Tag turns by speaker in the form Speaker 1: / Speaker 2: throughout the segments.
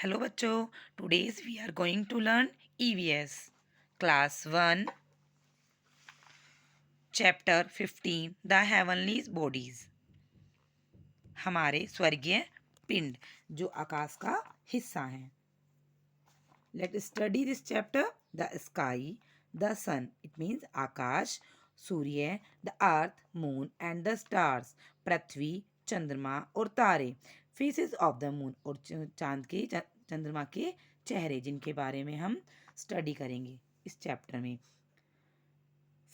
Speaker 1: Hello बच्चों, today's we are going to learn EVS Class 1 Chapter 15 The Heavenly Bodies। हमारे स्वर्गीय पिंड जो आकाश का हिस्सा हैं। Let's study this chapter. The sky, the sun, it means Akash, Surya, the earth, moon and the stars, पृथ्वी, चंद्रमा और तारे, faces of the moon और चांद के चंद्रमा के चेहरे, जिनके बारे में हम स्टडी करेंगे इस चैप्टर में।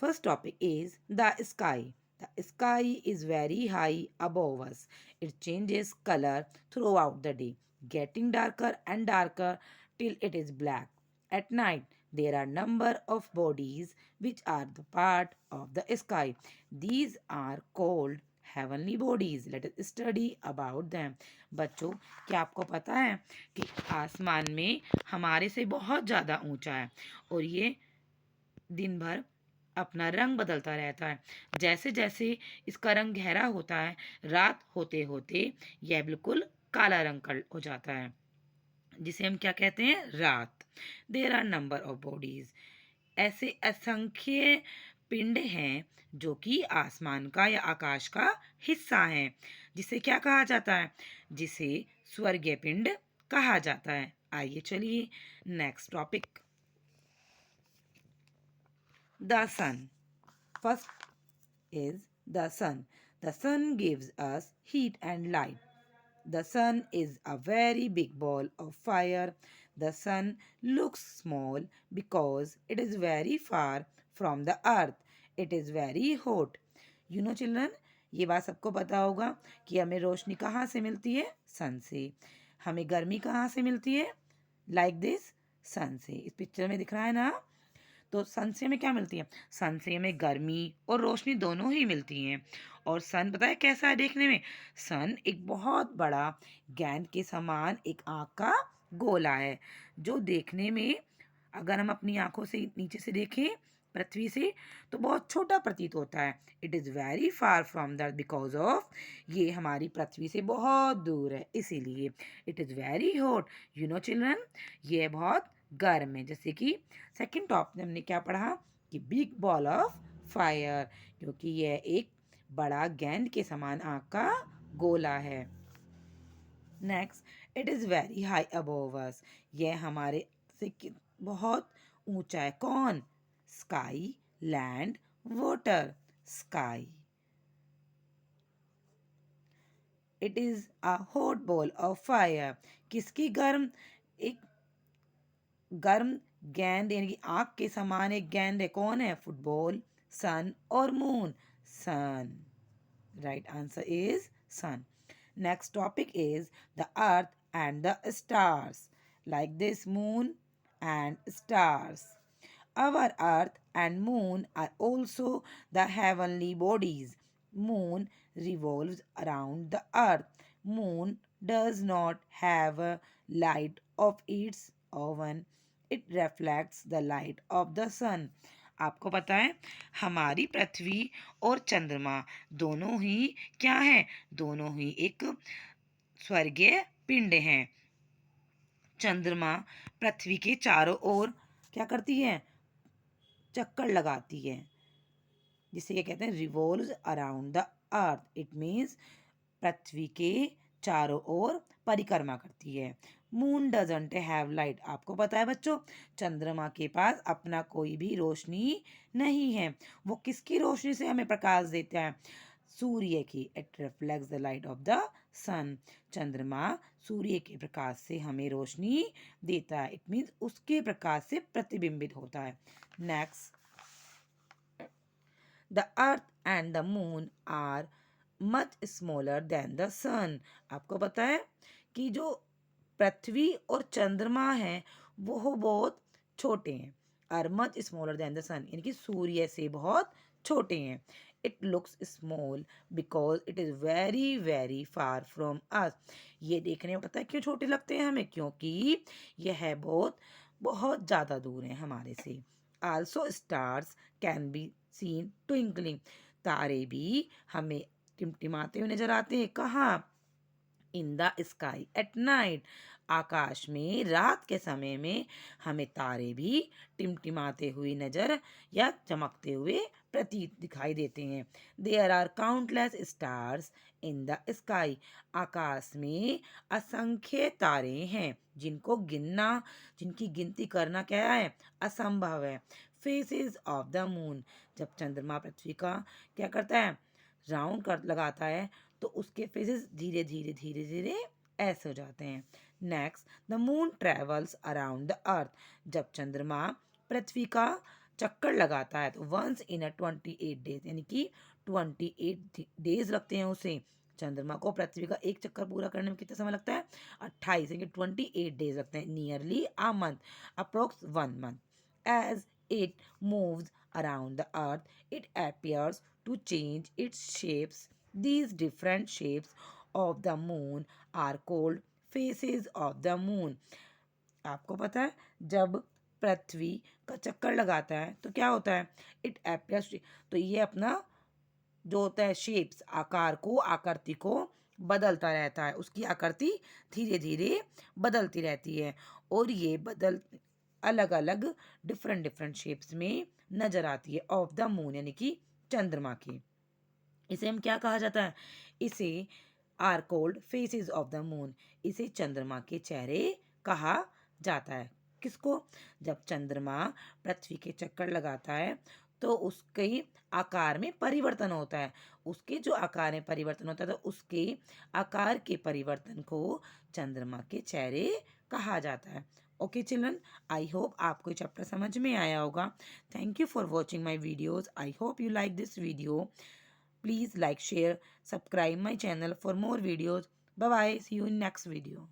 Speaker 1: First topic is the sky. The sky is very high above us. It changes color throughout the day, getting darker and darker till it is black. At night, there are number of bodies which are the part of the sky. These are called heavenly bodies. Let us study about them. बच्चों, क्या आपको पता है कि आसमान में हमारे से बहुत ज़्यादा ऊंचा है और ये दिन भर अपना रंग बदलता रहता है। जैसे जैसे इसका रंग गहरा होता है, रात होते होते यह बिल्कुल काला रंग का हो जाता है, जिसे हम क्या कहते हैं, रात। There are number of bodies, ऐसे असंख्य पिंड हैं जो कि आसमान का या आकाश का हिस्सा हैं, जिसे क्या कहा जाता है, जिसे स्वर्गीय पिंड कहा जाता है। आइए चलिए next topic, the sun. First is the sun. The sun gives us heat and light. The sun is a very big ball of fire. The sun looks small because it is very far from the earth. It is very hot. You know children, ये बात सबको पता होगा कि हमें रोशनी कहाँ से मिलती है, सन से। हमें गर्मी कहाँ से मिलती है, लाइक दिस, सन से। इस पिक्चर में दिख रहा है ना। तो सन से हमें क्या मिलती है, सन से हमें गर्मी और रोशनी दोनों ही मिलती हैं। और सन पता है कैसा है देखने में, सन एक बहुत बड़ा गेंद के समान एक आँख का गोला है, जो देखने में अगर हम अपनी आंखों से नीचे से देखें पृथ्वी से तो बहुत छोटा प्रतीत होता है। It is very far from that because of, ये हमारी पृथ्वी से बहुत दूर है, इसीलिए। It is very hot, you know children, ये बहुत गर्म है। जैसे कि सेकंड टॉप में हमने क्या पढ़ा कि बिग बॉल ऑफ फायर, क्योंकि यह एक बड़ा गेंद के समान आँख का गोला है। Next, it is very high above us, यह हमारे से बहुत ऊंचा है। कौन, sky, land, water. Sky, it is a hot ball of fire, किसकी गर्म, एक गर्म गेंद यानी कि आग के समान एक गेंद है। कौन है, फुटबॉल, सन और moon. Sun, right answer is sun. Next topic is the earth and the stars, like this, moon and stars. Our earth and moon are also the heavenly bodies. Moon revolves around the earth. Moon does not have a light of its own. It reflects the light of the sun. आपको पता है हमारी पृथ्वी और चंद्रमा दोनों ही क्या हैं, दोनों ही एक स्वर्गीय पिंड हैं। चंद्रमा पृथ्वी के चारों ओर क्या करती है, चक्कर लगाती है, जिसे ये कहते हैं revolves around the earth. It means पृथ्वी के चारों ओर परिक्रमा करती है। मून डजंट हैव लाइट, आपको पता है बच्चों चंद्रमा के पास अपना कोई भी रोशनी नहीं है। वो किसकी रोशनी से हमें प्रकाश देता है, सूर्य की। It reflects the light of the sun, चंद्रमा सूर्य के प्रकाश से हमें रोशनी देता है। इट मीन्स उसके प्रकाश से प्रतिबिंबित होता है। Next, the earth and the moon are much smaller than the sun. आपको पता है कि जो पृथ्वी और चंद्रमा है वो बहुत छोटे हैं, are much smaller than the sun, यानी कि सूर्य से बहुत छोटे हैं। It looks small because it is very very far from us, ये देखने में पता है क्यों छोटे लगते हैं हमें, क्योंकि यह बहुत बहुत ज़्यादा दूर है हमारे से। Also stars can be seen twinkling, तारे भी हमें टिमटिमाते हुए नजर आते हैं। कहाँ, in the sky at night, आकाश में रात के समय में हमें तारे भी टिमटिमाते हुए नजर या चमकते हुए प्रतीत दिखाई देते हैं। There are countless stars in the sky. आकाश में असंख्य तारे हैं जिनकी गिनती करना क्या है, असंभव है। Faces of the moon. जब चंद्रमा पृथ्वी का क्या करता है, राउंड कर लगाता है, तो उसके फेसेस धीरे धीरे धीरे धीरे ऐसे हो जाते हैं। Next, the moon travels around the अर्थ। जब चंद्रमा पृथ्वी का चक्कर लगाता है तो वंस इन अ 28 डेज, यानी कि 28 डेज लगते हैं उसे। चंद्रमा को पृथ्वी का एक चक्कर पूरा करने में कितना समय लगता है, 28, यानी कि 28 डेज लगते हैं। Nearly a month, approx 1 month. As it moves around the earth, it appears to change its shapes. These different shapes of the moon are called phases of the moon. आपको पता है, जब पृथ्वी का चक्कर लगाता है तो क्या होता है, इट appears, तो ये अपना जो होता है शेप्स, आकृति को बदलता रहता है। उसकी आकृति धीरे धीरे बदलती रहती है और ये बदल अलग अलग डिफरेंट डिफरेंट शेप्स में नजर आती है ऑफ द मून, यानी कि चंद्रमा की। इसे हम क्या कहा जाता है, इसे are called faces of the moon. इसे चंद्रमा के चेहरे कहा जाता है। किसको, जब चंद्रमा पृथ्वी के चक्कर लगाता है तो उसके आकार में परिवर्तन होता है। उसके जो आकार में परिवर्तन होता है तो उसके आकार के परिवर्तन को चंद्रमा के चेहरे कहा जाता है। ओके चिल्ड्रन, आई होप आपको चैप्टर समझ में आया होगा। Thank you for watching my videos. I hope you like this video. Please like, share, subscribe my channel for more videos. Bye bye. See you in next video.